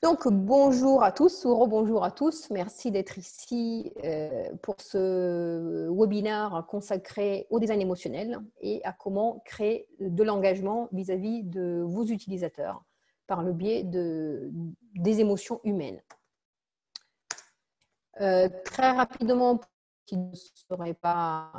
Donc, bonjour à tous ou rebonjour à tous. Merci d'être ici pour ce webinaire consacré au design émotionnel et à comment créer de l'engagement vis-à-vis de vos utilisateurs par le biais des émotions humaines. Très rapidement, pour ceux qui ne seraient pas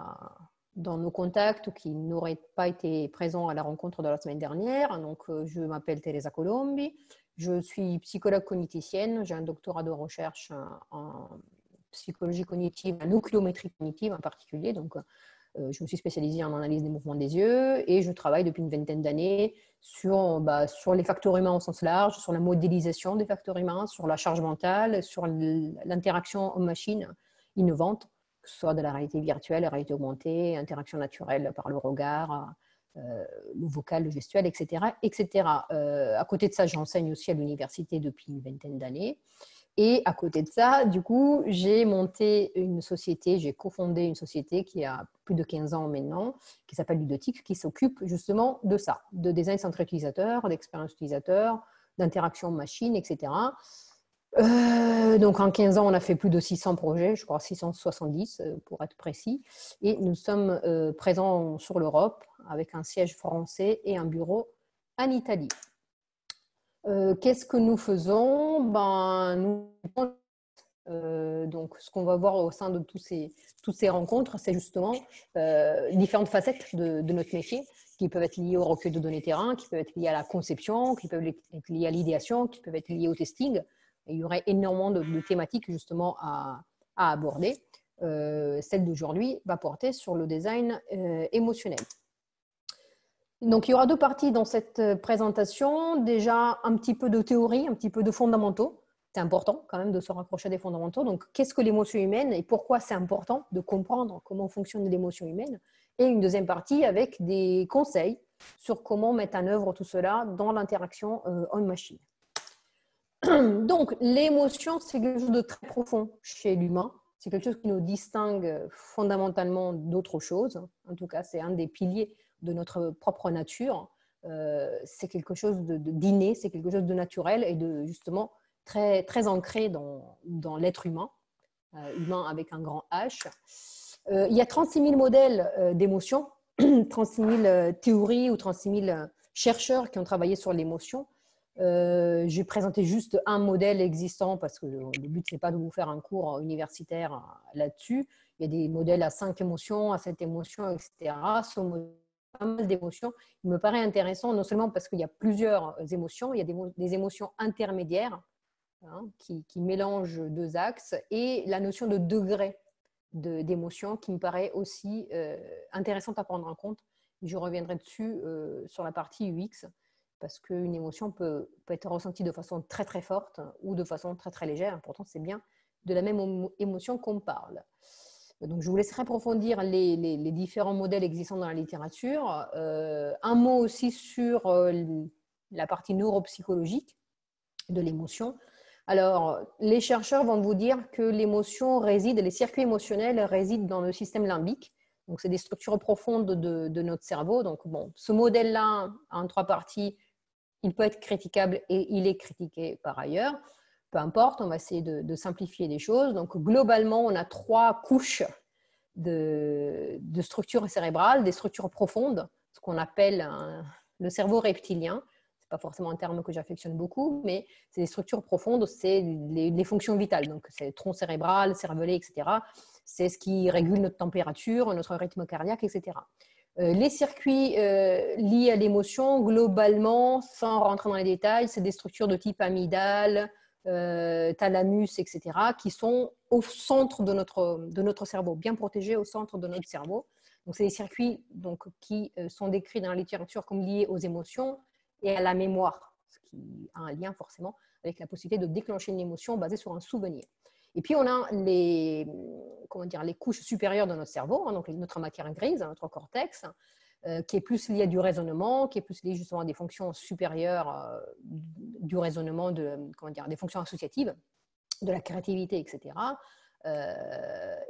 dans nos contacts ou qui n'auraient pas été présents à la rencontre de la semaine dernière, donc je m'appelle Teresa Colombi. Je suis psychologue cogniticienne, j'ai un doctorat de recherche en psychologie cognitive, en nucléométrie cognitive en particulier. Donc, je me suis spécialisée en analyse des mouvements des yeux et je travaille depuis une vingtaine d'années sur les facteurs humains au sens large, sur la modélisation des facteurs humains, sur la charge mentale, sur l'interaction homme-machine innovante, que ce soit de la réalité virtuelle, la réalité augmentée, interaction naturelle par le regard, le vocal, le gestuel, etc. etc. À côté de ça, j'enseigne aussi à l'université depuis une vingtaine d'années. Et à côté de ça, du coup, j'ai monté une société, j'ai cofondé une société qui a plus de 15 ans maintenant, qui s'appelle Ludotique, qui s'occupe justement de ça, de design centré utilisateur, d'expérience utilisateur, d'interaction machine, etc. Donc en 15 ans, on a fait plus de 600 projets, je crois 670 pour être précis, et nous sommes présents sur l'Europe avec un siège français et un bureau en Italie. Qu'est-ce que nous faisons? Donc, ce qu'on va voir au sein de toutes ces rencontres, c'est justement différentes facettes de notre métier qui peuvent être liées au recueil de données terrain, qui peuvent être liées à la conception, qui peuvent être liées à l'idéation, qui peuvent être liées au testing. Et il y aurait énormément de thématiques justement à aborder. Celle d'aujourd'hui va porter sur le design émotionnel. Donc, il y aura deux parties dans cette présentation. Déjà, un petit peu de théorie, un petit peu de fondamentaux. C'est important quand même de se rapprocher des fondamentaux. Donc, qu'est-ce que l'émotion humaine et pourquoi c'est important de comprendre comment fonctionne l'émotion humaine? Et une deuxième partie avec des conseils sur comment mettre en œuvre tout cela dans l'interaction homme-machine. Donc, l'émotion, c'est quelque chose de très profond chez l'humain. C'est quelque chose qui nous distingue fondamentalement d'autres choses. En tout cas, c'est un des piliers de notre propre nature. C'est quelque chose d'inné, c'est quelque chose de naturel et de justement très, très ancré dans l'être humain, humain avec un grand H. Il y a 36 000 modèles d'émotions, 36 000 théories ou 36 000 chercheurs qui ont travaillé sur l'émotion. J'ai présenté juste un modèle existant parce que le but, ce n'est pas de vous faire un cours universitaire là-dessus. Il y a des modèles à 5 émotions, à 7 émotions, etc. Ce modèle, pas mal d'émotions. Il me paraît intéressant, non seulement parce qu'il y a plusieurs émotions, il y a des émotions intermédiaires qui mélangent deux axes et la notion de degré d'émotion qui me paraît aussi intéressante à prendre en compte. Je reviendrai dessus sur la partie UX parce qu'une émotion peut être ressentie de façon très très forte ou de façon très très légère. Pourtant, c'est bien de la même émotion qu'on parle. Donc, je vous laisserai approfondir les différents modèles existants dans la littérature. Un mot aussi sur la partie neuropsychologique de l'émotion. Alors, les chercheurs vont vous dire que l'émotion réside, les circuits émotionnels résident dans le système limbique. Donc, c'est des structures profondes de notre cerveau. Donc, bon, ce modèle-là, en 3 parties, il peut être critiquable et il est critiqué par ailleurs. Peu importe, on va essayer de simplifier les choses. Donc, globalement, on a 3 couches de structures cérébrales, des structures profondes, ce qu'on appelle le cerveau reptilien. Ce n'est pas forcément un terme que j'affectionne beaucoup, mais c'est des structures profondes, c'est les fonctions vitales. Donc, c'est le tronc cérébral, cervelet, etc. C'est ce qui régule notre température, notre rythme cardiaque, etc. Les circuits liés à l'émotion, globalement, sans rentrer dans les détails, c'est des structures de type amygdale, thalamus, etc., qui sont au centre de notre cerveau, bien protégés au centre de notre cerveau. Donc, c'est des circuits qui sont décrits dans la littérature comme liés aux émotions et à la mémoire, ce qui a un lien forcément avec la possibilité de déclencher une émotion basée sur un souvenir. Et puis, on a les couches supérieures de notre cerveau, donc notre matière grise, notre cortex, qui est plus lié à du raisonnement, qui est plus lié justement à des fonctions supérieures du raisonnement, des fonctions associatives, de la créativité, etc.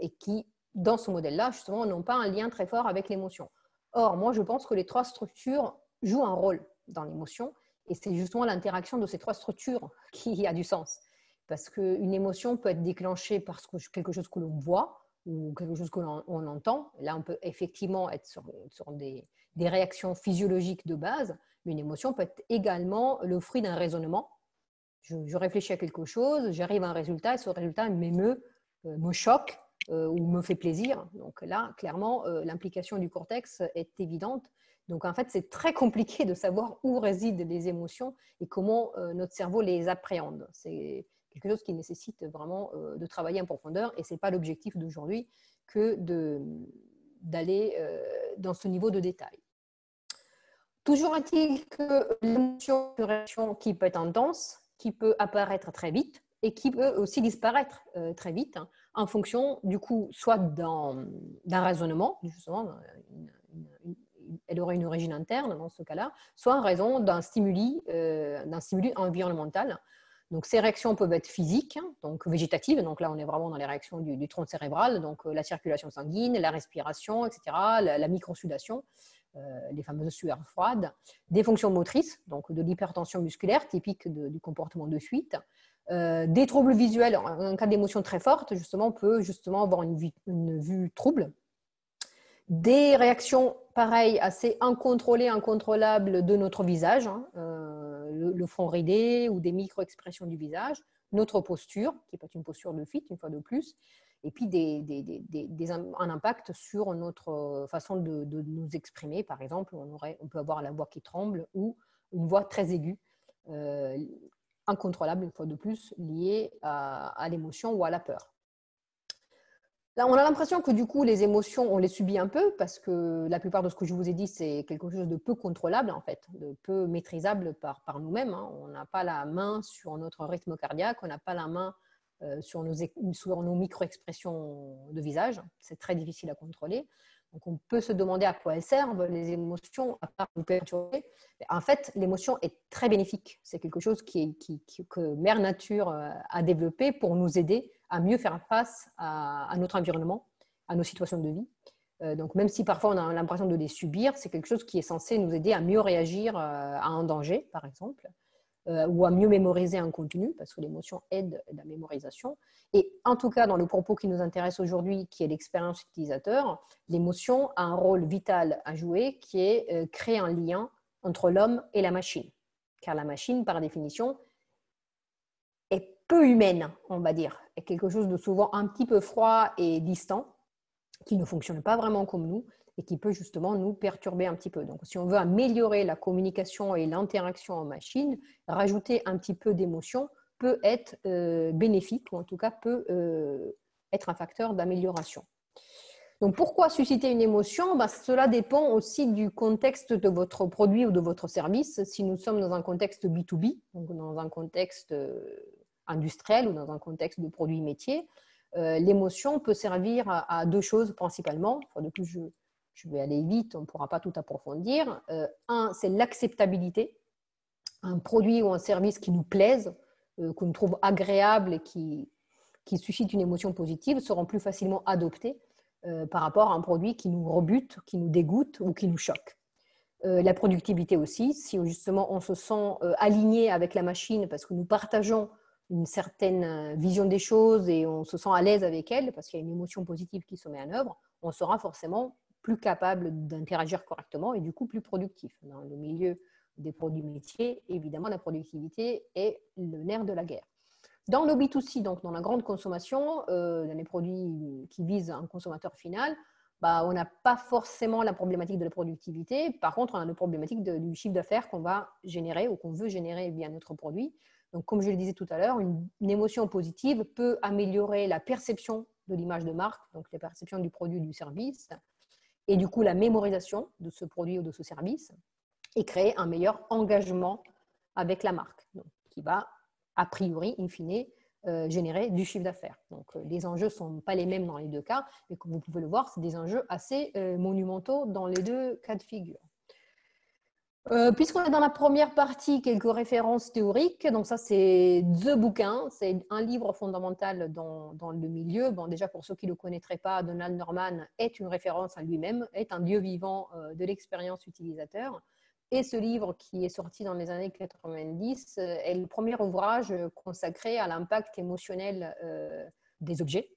Et qui, dans ce modèle-là, justement, n'ont pas un lien très fort avec l'émotion. Or, moi, je pense que les 3 structures jouent un rôle dans l'émotion Et c'est justement l'interaction de ces trois structures qui a du sens. Parce qu'une émotion peut être déclenchée par quelque chose que l'on voit ou quelque chose que l'on entend. Là, on peut effectivement être sur des réactions physiologiques de base, mais une émotion peut être également le fruit d'un raisonnement. Je réfléchis à quelque chose, j'arrive à un résultat, et ce résultat m'émeut, me choque ou me fait plaisir. Donc là, clairement, l'implication du cortex est évidente. Donc en fait, c'est très compliqué de savoir où résident les émotions et comment notre cerveau les appréhende. C'est quelque chose qui nécessite vraiment de travailler en profondeur et ce n'est pas l'objectif d'aujourd'hui que d'aller dans ce niveau de détail. Toujours est-il que l'émotion est une réaction qui peut être intense, qui peut apparaître très vite et qui peut aussi disparaître très vite hein, en fonction du coup soit d'un raisonnement, justement, elle aurait une origine interne dans ce cas-là, soit en raison d'un stimuli environnemental. Donc, ces réactions peuvent être physiques, donc végétatives. Donc là, on est vraiment dans les réactions du tronc cérébral, donc la circulation sanguine, la respiration, etc., la microsudation, les fameuses sueurs froides, des fonctions motrices, donc de l'hypertension musculaire, typique du comportement de fuite, des troubles visuels. En cas d'émotion très forte, justement, on peut justement avoir une vue trouble. Des réactions, pareilles, assez incontrôlées, incontrôlables de notre visage, hein, le front ridé ou des micro-expressions du visage, notre posture, qui peut être une posture de fuite, une fois de plus, et puis un impact sur notre façon de nous exprimer. Par exemple, on peut avoir la voix qui tremble ou une voix très aiguë, incontrôlable, une fois de plus, liée à l'émotion ou à la peur. Là, on a l'impression que du coup, les émotions, on les subit un peu parce que la plupart de ce que je vous ai dit, c'est quelque chose de peu contrôlable en fait, de peu maîtrisable par nous-mêmes. Hein. On n'a pas la main sur notre rythme cardiaque, on n'a pas la main sur nos micro-expressions de visage. C'est très difficile à contrôler. Donc, on peut se demander à quoi elles servent, les émotions, à part nous perturber. En fait, l'émotion est très bénéfique. C'est quelque chose que Mère Nature a développé pour nous aider à mieux faire face à notre environnement, à nos situations de vie. Donc, même si parfois on a l'impression de les subir, c'est quelque chose qui est censé nous aider à mieux réagir à un danger, par exemple, ou à mieux mémoriser un contenu, parce que l'émotion aide la mémorisation. Et en tout cas, dans le propos qui nous intéresse aujourd'hui, qui est l'expérience utilisateur, l'émotion a un rôle vital à jouer, qui est créer un lien entre l'homme et la machine. Car la machine, par définition, est peu humaine, on va dire, est quelque chose de souvent un petit peu froid et distant, qui ne fonctionne pas vraiment comme nous et qui peut justement nous perturber un petit peu. Donc, si on veut améliorer la communication et l'interaction en machine, rajouter un petit peu d'émotion peut être bénéfique, ou en tout cas peut être un facteur d'amélioration. Donc, pourquoi susciter une émotion? Cela dépend aussi du contexte de votre produit ou de votre service. Si nous sommes dans un contexte B2B, donc dans un contexte industriel ou dans un contexte de produit métier, l'émotion peut servir à deux choses principalement. De plus, je vais aller vite, on ne pourra pas tout approfondir. Un, c'est l'acceptabilité. Un produit ou un service qui nous plaise, qu'on trouve agréable et qui suscite une émotion positive seront plus facilement adoptés par rapport à un produit qui nous rebute, qui nous dégoûte ou qui nous choque. La productivité aussi, si justement on se sent aligné avec la machine parce que nous partageons une certaine vision des choses et on se sent à l'aise avec elle parce qu'il y a une émotion positive qui se met en œuvre, on sera forcément plus capable d'interagir correctement et du coup plus productif. Dans le milieu des produits métiers, évidemment, la productivité est le nerf de la guerre. Dans le B2C, donc dans la grande consommation, dans les produits qui visent un consommateur final, on n'a pas forcément la problématique de la productivité. Par contre, on a la problématique du chiffre d'affaires qu'on va générer ou qu'on veut générer via notre produit. Donc, comme je le disais tout à l'heure, une émotion positive peut améliorer la perception de l'image de marque, donc la perception du produit ou du service, et du coup la mémorisation de ce produit ou de ce service, et créer un meilleur engagement avec la marque, donc, qui va, a priori, in fine, générer du chiffre d'affaires. Donc, les enjeux ne sont pas les mêmes dans les deux cas, mais comme vous pouvez le voir, c'est des enjeux assez monumentaux dans les deux cas de figure. Puisqu'on est dans la première partie, quelques références théoriques. Donc ça, c'est The Bouquin. C'est un livre fondamental dans le milieu. Bon, déjà, pour ceux qui ne le connaîtraient pas, Donald Norman est une référence à lui-même, est un dieu vivant de l'expérience utilisateur. Et ce livre qui est sorti dans les années 90 est le premier ouvrage consacré à l'impact émotionnel des objets.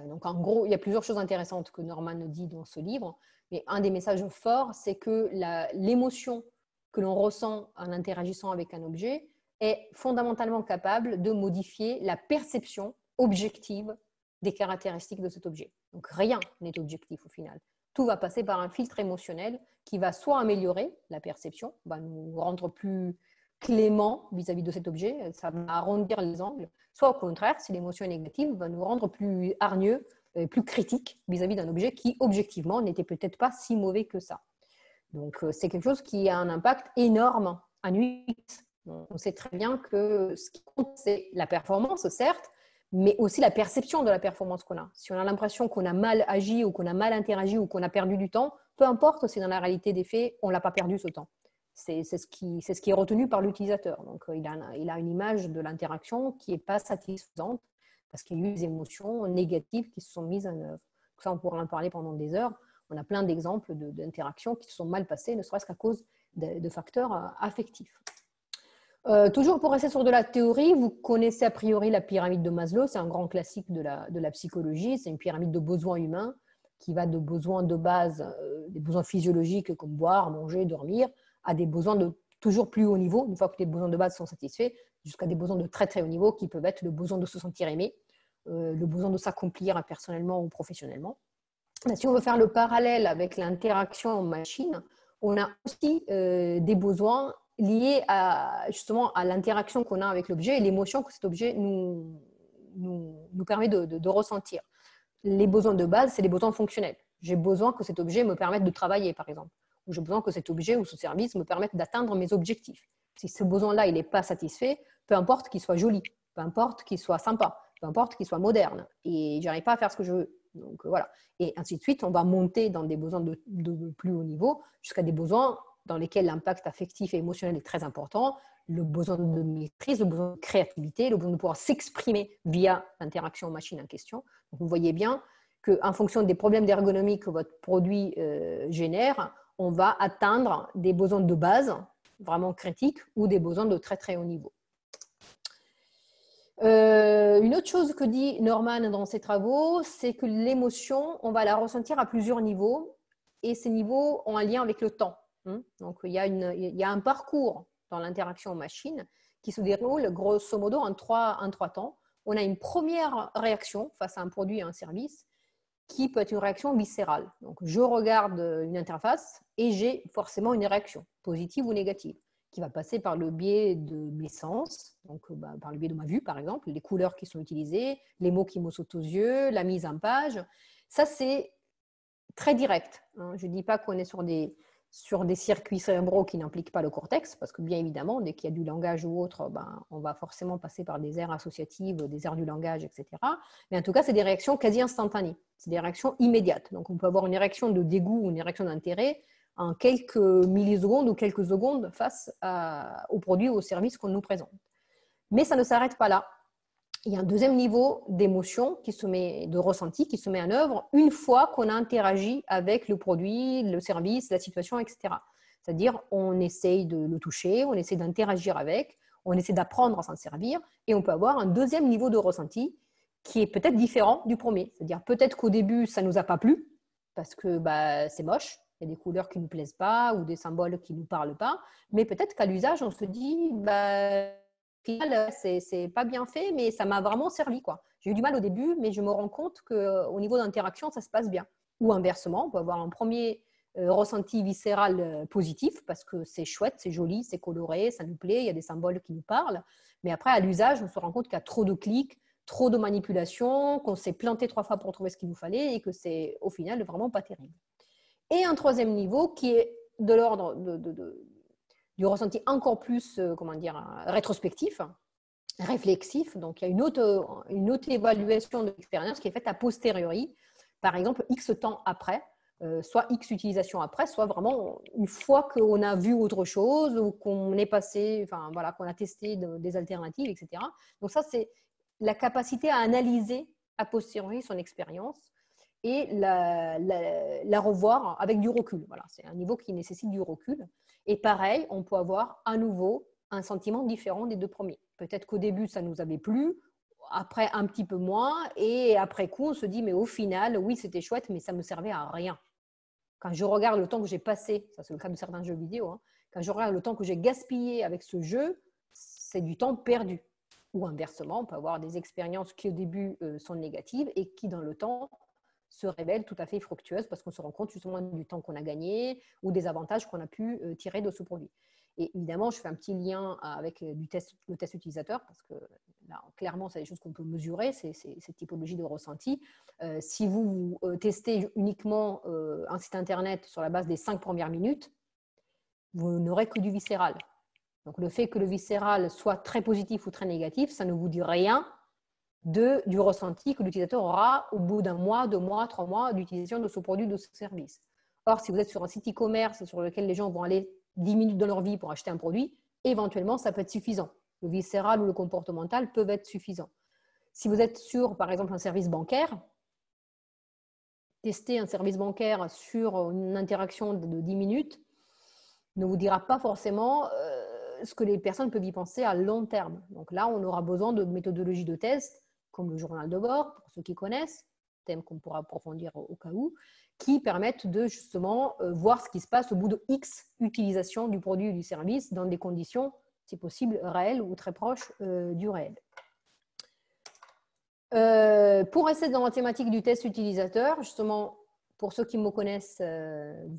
Donc en gros, il y a plusieurs choses intéressantes que Norman dit dans ce livre, mais un des messages forts, c'est que l'émotion que l'on ressent en interagissant avec un objet est fondamentalement capable de modifier la perception objective des caractéristiques de cet objet. Donc rien n'est objectif au final. Tout va passer par un filtre émotionnel qui va soit améliorer la perception, va nous rendre plus clément vis-à-vis de cet objet, ça va arrondir les angles, soit au contraire, si l'émotion est négative, va nous rendre plus hargneux, plus critiques vis-à-vis d'un objet qui, objectivement, n'était peut-être pas si mauvais que ça. Donc, c'est quelque chose qui a un impact énorme en UX. On sait très bien que ce qui compte, c'est la performance, certes, mais aussi la perception de la performance qu'on a. Si on a l'impression qu'on a mal agi ou qu'on a mal interagi ou qu'on a perdu du temps, peu importe si dans la réalité des faits, on ne l'a pas perdu ce temps. C'est ce qui est retenu par l'utilisateur. Donc, il a une image de l'interaction qui n'est pas satisfaisante parce qu'il y a eu des émotions négatives qui se sont mises en œuvre. Ça, on pourra en parler pendant des heures. On a plein d'exemples d'interactions qui se sont mal passées, ne serait-ce qu'à cause de facteurs affectifs. Toujours pour rester sur de la théorie, vous connaissez a priori la pyramide de Maslow, c'est un grand classique de la psychologie, c'est une pyramide de besoins humains qui va de besoins de base, des besoins physiologiques comme boire, manger, dormir, à des besoins de toujours plus haut niveau, une fois que les besoins de base sont satisfaits, jusqu'à des besoins de très très haut niveau qui peuvent être le besoin de se sentir aimé, le besoin de s'accomplir personnellement ou professionnellement. Si on veut faire le parallèle avec l'interaction en machine, on a aussi des besoins liés justement à l'interaction qu'on a avec l'objet et l'émotion que cet objet nous permet de ressentir. Les besoins de base, c'est les besoins fonctionnels. J'ai besoin que cet objet me permette de travailler, par exemple. Ou j'ai besoin que cet objet ou ce service me permette d'atteindre mes objectifs. Si ce besoin-là, il n'est pas satisfait, peu importe qu'il soit joli, peu importe qu'il soit sympa, peu importe qu'il soit moderne, et je n'arrive pas à faire ce que je veux. Donc voilà. Et ainsi de suite, on va monter dans des besoins de plus haut niveau jusqu'à des besoins dans lesquels l'impact affectif et émotionnel est très important, le besoin de maîtrise, le besoin de créativité, le besoin de pouvoir s'exprimer via l'interaction machine en question. Donc vous voyez bien qu'en fonction des problèmes d'ergonomie que votre produit génère, on va atteindre des besoins de base vraiment critiques ou des besoins de très très haut niveau. Une autre chose que dit Norman dans ses travaux, c'est que l'émotion, on va la ressentir à plusieurs niveaux et ces niveaux ont un lien avec le temps. Donc, il y a un parcours dans l'interaction machine qui se déroule grosso modo en trois temps. On a une première réaction face à un produit et un service qui peut être une réaction viscérale. Donc, je regarde une interface et j'ai forcément une réaction, positive ou négative, qui va passer par le biais de mes sens, donc par le biais de ma vue, par exemple, les couleurs qui sont utilisées, les mots qui me sautent aux yeux, la mise en page. Ça, c'est très direct. Je ne dis pas qu'on est sur des circuits cérébraux qui n'impliquent pas le cortex, parce que bien évidemment, dès qu'il y a du langage ou autre, on va forcément passer par des aires associatives, des aires du langage, etc. Mais en tout cas, c'est des réactions quasi instantanées. C'est des réactions immédiates. Donc, on peut avoir une réaction de dégoût ou une réaction d'intérêt en quelques millisecondes ou quelques secondes face au produit ou au service qu'on nous présente. Mais ça ne s'arrête pas là. Il y a un deuxième niveau d'émotion, de ressenti qui se met en œuvre une fois qu'on a interagi avec le produit, le service, la situation, etc. C'est-à-dire, on essaye de le toucher, on essaie d'interagir avec, on essaie d'apprendre à s'en servir et on peut avoir un deuxième niveau de ressenti qui est peut-être différent du premier. C'est-à-dire, peut-être qu'au début, ça ne nous a pas plu parce que c'est moche, il y a des couleurs qui ne nous plaisent pas ou des symboles qui ne nous parlent pas, mais peut-être qu'à l'usage, on se dit final, c'est pas bien fait, mais ça m'a vraiment servi, quoi. J'ai eu du mal au début, mais je me rends compte qu'au niveau d'interaction, ça se passe bien. Ou inversement, on peut avoir un premier ressenti viscéral positif parce que c'est chouette, c'est joli, c'est coloré, ça nous plaît, il y a des symboles qui nous parlent. Mais après, à l'usage, on se rend compte qu'il y a trop de clics, trop de manipulations, qu'on s'est planté 3 fois pour trouver ce qu'il nous fallait et que c'est au final vraiment pas terrible. Et un troisième niveau qui est de l'ordre du ressenti encore plus, rétrospectif, réflexif. Donc, il y a une autre évaluation de l'expérience qui est faite a posteriori, par exemple, X temps après, soit X utilisation après, soit vraiment une fois qu'on a vu autre chose ou qu'on est passé, qu'on a testé des alternatives, etc. Donc, ça, c'est la capacité à analyser a posteriori son expérience et la revoir avec du recul. Voilà, c'est un niveau qui nécessite du recul. Et pareil, on peut avoir à nouveau un sentiment différent des deux premiers. Peut-être qu'au début, ça nous avait plu, après un petit peu moins, et après coup, on se dit, mais au final, oui, c'était chouette, mais ça ne me servait à rien. Quand je regarde le temps que j'ai passé, ça c'est le cas de certains jeux vidéo, hein, quand je regarde le temps que j'ai gaspillé avec ce jeu, c'est du temps perdu. Ou inversement, on peut avoir des expériences qui au début sont négatives et qui dans le temps se révèlent tout à fait fructueuses parce qu'on se rend compte justement du temps qu'on a gagné ou des avantages qu'on a pu tirer de ce produit. Et évidemment, je fais un petit lien avec le test utilisateur parce que là, clairement, c'est des choses qu'on peut mesurer, cette typologie de ressenti. Si vous testez uniquement un site internet sur la base des 5 premières minutes, vous n'aurez que du viscéral. Donc, le fait que le viscéral soit très positif ou très négatif, ça ne vous dit rien du ressenti que l'utilisateur aura au bout d'un mois, 2 mois, 3 mois d'utilisation de ce produit, de ce service. Or, si vous êtes sur un site e-commerce sur lequel les gens vont aller 10 minutes de leur vie pour acheter un produit, éventuellement, ça peut être suffisant. Le viscéral ou le comportemental peuvent être suffisants. Si vous êtes sur, par exemple, un service bancaire, tester un service bancaire sur une interaction de 10 minutes ne vous dira pas forcément ce que les personnes peuvent y penser à long terme. Donc là, on aura besoin de méthodologies de test, comme le journal de bord, pour ceux qui connaissent, thème qu'on pourra approfondir au cas où, qui permettent de justement voir ce qui se passe au bout de X utilisation du produit ou du service dans des conditions, si possible, réelles ou très proches du réel. Pour rester dans la thématique du test utilisateur, justement, pour ceux qui me connaissent,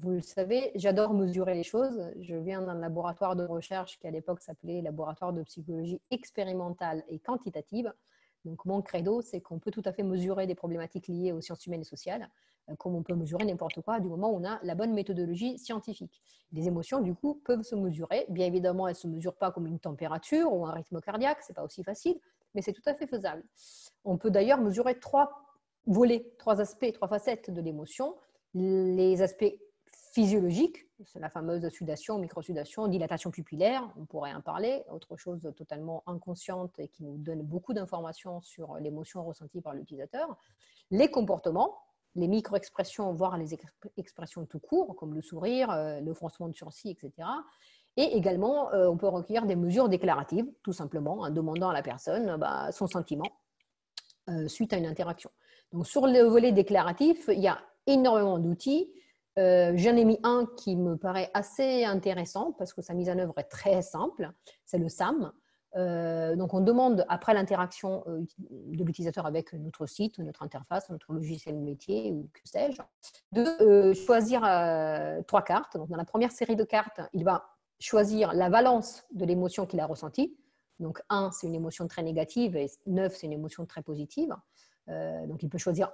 vous le savez, j'adore mesurer les choses. Je viens d'un laboratoire de recherche qui à l'époque s'appelait Laboratoire de psychologie expérimentale et quantitative. Donc mon credo, c'est qu'on peut tout à fait mesurer des problématiques liées aux sciences humaines et sociales, comme on peut mesurer n'importe quoi du moment où on a la bonne méthodologie scientifique. Les émotions, du coup, peuvent se mesurer. Bien évidemment, elles ne se mesurent pas comme une température ou un rythme cardiaque, ce n'est pas aussi facile, mais c'est tout à fait faisable. On peut d'ailleurs mesurer 3 volets, 3 aspects, 3 facettes de l'émotion. Les aspects physiologiques, c'est la fameuse sudation, microsudation, dilatation pupillaire, on pourrait en parler, autre chose totalement inconsciente et qui nous donne beaucoup d'informations sur l'émotion ressentie par l'utilisateur. Les comportements, les micro-expressions, voire les expressions tout court, comme le sourire, le froncement de sourcils, etc. Et également, on peut recueillir des mesures déclaratives, tout simplement, en demandant à la personne son sentiment suite à une interaction. Donc, sur le volet déclaratif, il y a énormément d'outils. J'en ai mis un qui me paraît assez intéressant parce que sa mise en œuvre est très simple, c'est le SAM. Donc, on demande, après l'interaction de l'utilisateur avec notre site, notre interface, notre logiciel métier ou que sais-je, de choisir 3 cartes. Donc, dans la première série de cartes, il va choisir la valence de l'émotion qu'il a ressentie. Donc, 1, c'est une émotion très négative et 9, c'est une émotion très positive. Donc, il peut choisir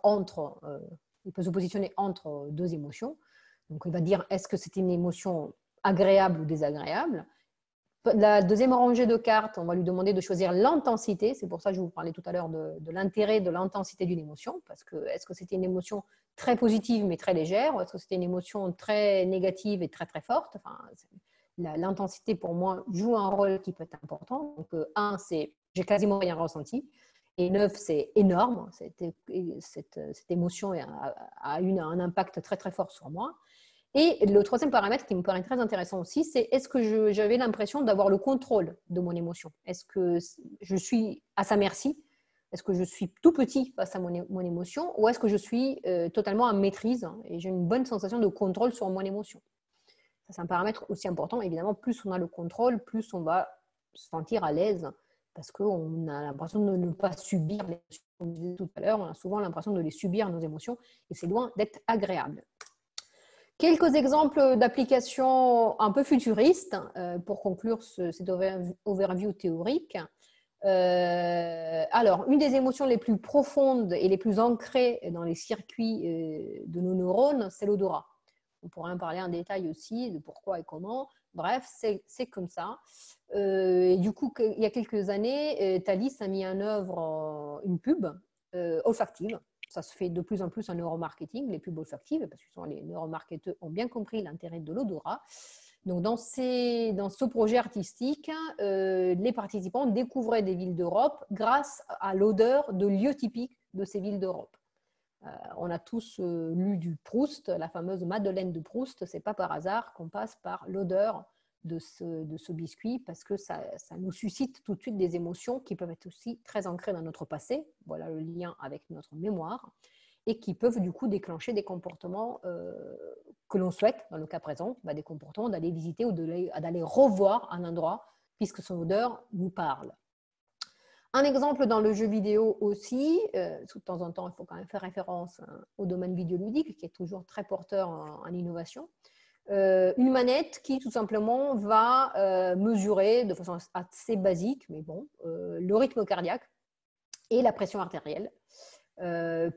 il peut se positionner entre 2 émotions. Donc, il va dire est-ce que c'est une émotion agréable ou désagréable. La deuxième rangée de cartes, on va lui demander de choisir l'intensité. C'est pour ça que je vous parlais tout à l'heure de l'intérêt de l'intensité d'une émotion. Parce que est-ce que c'était une émotion très positive mais très légère ou est-ce que c'était une émotion très négative et très très forte. Enfin, l'intensité pour moi joue un rôle qui peut être important. Donc 1, c'est j'ai quasiment rien ressenti. Et 9, c'est énorme. Cette émotion a eu un impact très très fort sur moi. Et le troisième paramètre qui me paraît très intéressant aussi, c'est est-ce que j'avais l'impression d'avoir le contrôle de mon émotion? Est-ce que je suis à sa merci? Est-ce que je suis tout petit face à mon émotion? Ou est-ce que je suis totalement en maîtrise et j'ai une bonne sensation de contrôle sur mon émotion? C'est un paramètre aussi important. Évidemment, plus on a le contrôle, plus on va se sentir à l'aise parce qu'on a l'impression de ne pas subir les émotions. Comme je disais tout à l'heure, on a souvent l'impression de les subir, nos émotions, et c'est loin d'être agréable. Quelques exemples d'applications un peu futuristes pour conclure cet overview théorique. Alors, une des émotions les plus profondes et les plus ancrées dans les circuits de nos neurones, c'est l'odorat. On pourrait en parler en détail aussi de pourquoi et comment. Bref, c'est comme ça. Et du coup, il y a quelques années, Thalys a mis en œuvre une pub olfactive. Ça se fait de plus en plus en neuromarketing, les pubs olfactives, parce que les neuromarketeurs ont bien compris l'intérêt de l'odorat. Donc, dans ce projet artistique, les participants découvraient des villes d'Europe grâce à l'odeur de lieux typiques de ces villes d'Europe. On a tous lu du Proust, la fameuse Madeleine de Proust. Ce n'est pas par hasard qu'on passe par l'odeur de ce biscuit parce que ça nous suscite tout de suite des émotions qui peuvent être aussi très ancrées dans notre passé, voilà le lien avec notre mémoire, et qui peuvent du coup déclencher des comportements que l'on souhaite, dans le cas présent, des comportements d'aller visiter ou d'aller revoir un endroit puisque son odeur nous parle. Un exemple dans le jeu vidéo aussi, de temps en temps, il faut quand même faire référence au domaine vidéoludique qui est toujours très porteur en innovation. Une manette qui tout simplement va mesurer de façon assez basique, mais bon, le rythme cardiaque et la pression artérielle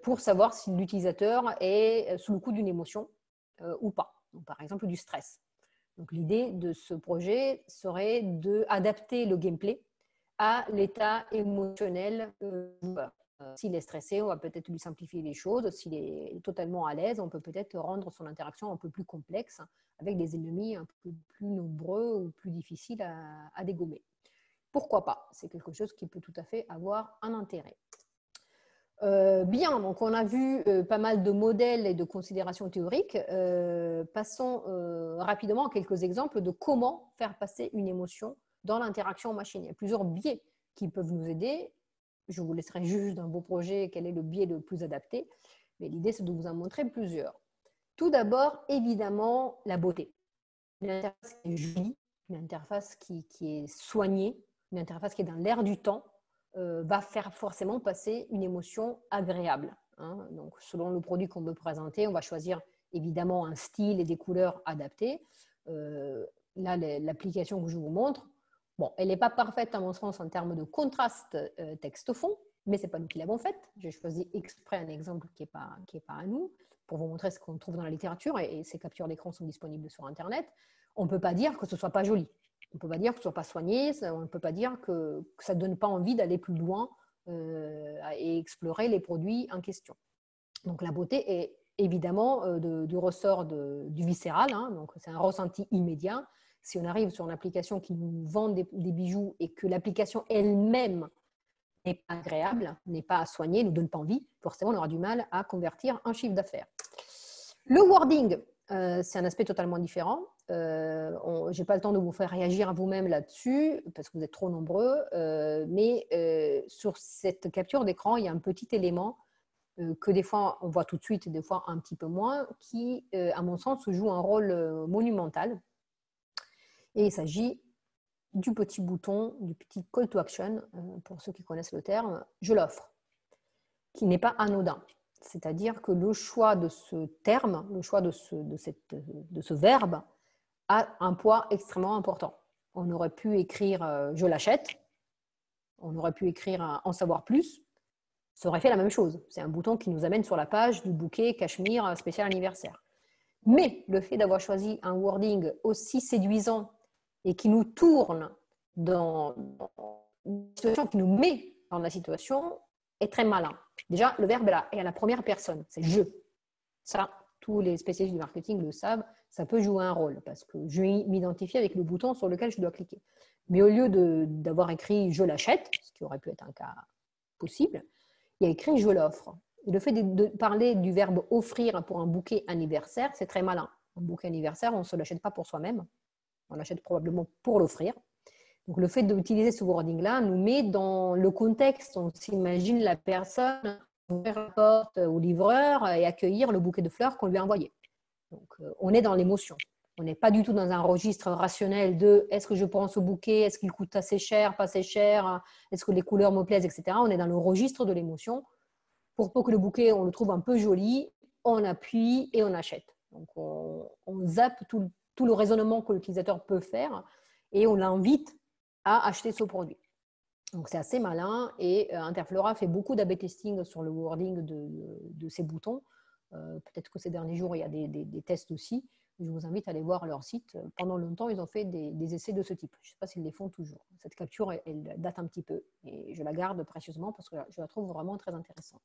pour savoir si l'utilisateur est sous le coup d'une émotion ou pas. Donc, par exemple, du stress. Donc, l'idée de ce projet serait d'adapter le gameplay à l'état émotionnel du joueur. S'il est stressé, on va peut-être lui simplifier les choses. S'il est totalement à l'aise, on peut peut-être rendre son interaction un peu plus complexe avec des ennemis un peu plus nombreux ou plus difficiles à dégommer. Pourquoi pas? C'est quelque chose qui peut tout à fait avoir un intérêt. Bien, donc on a vu pas mal de modèles et de considérations théoriques. Passons rapidement à quelques exemples de comment faire passer une émotion dans l'interaction machine. Il y a plusieurs biais qui peuvent nous aider. Je vous laisserai juger d'un beau projet quel est le biais le plus adapté, mais l'idée c'est de vous en montrer plusieurs. Tout d'abord, évidemment, la beauté. Une interface qui est jolie, une interface qui est soignée, une interface qui est dans l'air du temps, va faire forcément passer une émotion agréable. Hein. Donc, selon le produit qu'on veut présenter, on va choisir évidemment un style et des couleurs adaptées. Là, l'application que je vous montre, bon, elle n'est pas parfaite à mon sens en termes de contraste texte-fond, mais ce n'est pas nous qui l'avons faite. J'ai choisi exprès un exemple qui n'est pas à nous pour vous montrer ce qu'on trouve dans la littérature et ces captures d'écran sont disponibles sur Internet. On ne peut pas dire que ce ne soit pas joli. On ne peut pas dire que ce ne soit pas soigné, on ne peut pas dire que ça ne donne pas envie d'aller plus loin et explorer les produits en question. Donc la beauté est évidemment du ressort du viscéral, hein, donc c'est un ressenti immédiat. Si on arrive sur une application qui nous vend des bijoux et que l'application elle-même n'est pas agréable, n'est pas soignée, ne nous donne pas envie, forcément on aura du mal à convertir un chiffre d'affaires. Le wording, c'est un aspect totalement différent. Je n'ai pas le temps de vous faire réagir à vous-même là-dessus parce que vous êtes trop nombreux, mais sur cette capture d'écran, il y a un petit élément que des fois on voit tout de suite et des fois un petit peu moins, qui, à mon sens, joue un rôle monumental. Et il s'agit du petit bouton, du petit call to action, pour ceux qui connaissent le terme, je l'offre, qui n'est pas anodin. C'est-à-dire que le choix de ce terme, le choix de ce verbe a un poids extrêmement important. On aurait pu écrire « je l'achète », on aurait pu écrire « en savoir plus », ça aurait fait la même chose. C'est un bouton qui nous amène sur la page du bouquet cachemire spécial anniversaire. Mais le fait d'avoir choisi un wording aussi séduisant et qui nous tourne dans une situation, qui nous met dans la situation, est très malin. Déjà, le verbe est à la première personne, c'est « je ». Ça, tous les spécialistes du marketing le savent, ça peut jouer un rôle parce que je m'identifie avec le bouton sur lequel je dois cliquer. Mais au lieu d'avoir écrit « je l'achète », ce qui aurait pu être un cas possible, il y a écrit « je l'offre ». Et le fait de parler du verbe « offrir » pour un bouquet anniversaire, c'est très malin. Un bouquet anniversaire, on ne se l'achète pas pour soi-même, on l'achète probablement pour l'offrir. Donc, le fait d'utiliser ce wording-là nous met dans le contexte. On s'imagine la personne ouvrir la porte au livreur et accueillir le bouquet de fleurs qu'on lui a envoyé. Donc, on est dans l'émotion. On n'est pas du tout dans un registre rationnel de est-ce que je prends ce bouquet, est-ce qu'il coûte assez cher, pas assez cher, est-ce que les couleurs me plaisent, etc. On est dans le registre de l'émotion. Pour peu que le bouquet, on le trouve un peu joli, on appuie et on achète. Donc, on zappe tout le raisonnement que l'utilisateur peut faire et on l'invite à acheter ce produit. Donc, c'est assez malin et Interflora fait beaucoup d'A/B testing sur le wording de ces boutons. Peut-être que ces derniers jours, il y a des tests aussi. Je vous invite à aller voir leur site. Pendant longtemps, ils ont fait des essais de ce type. Je ne sais pas s'ils les font toujours. Cette capture, elle date un petit peu et je la garde précieusement parce que je la trouve vraiment très intéressante.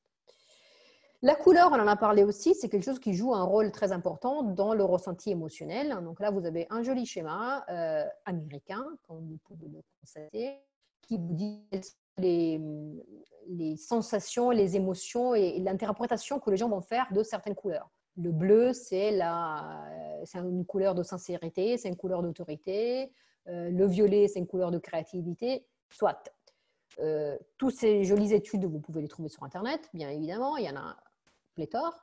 La couleur, on en a parlé aussi, c'est quelque chose qui joue un rôle très important dans le ressenti émotionnel. Donc là, vous avez un joli schéma américain, comme vous pouvez le constater, qui vous dit les sensations, les émotions et l'interprétation que les gens vont faire de certaines couleurs. Le bleu, c'est une couleur de sincérité, c'est une couleur d'autorité. Le violet, c'est une couleur de créativité. Soit. Toutes ces jolies études, vous pouvez les trouver sur Internet, bien évidemment. Il y en a pléthore.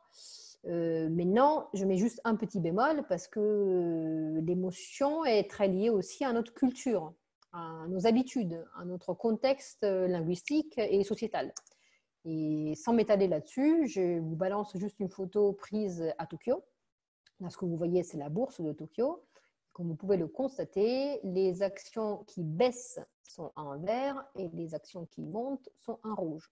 Mais non, je mets juste un petit bémol parce que l'émotion est très liée aussi à notre culture, à nos habitudes, à notre contexte linguistique et sociétal. Et sans m'étaler là-dessus, je vous balance juste une photo prise à Tokyo. Là, ce que vous voyez, c'est la bourse de Tokyo. Comme vous pouvez le constater, les actions qui baissent sont en vert et les actions qui montent sont en rouge.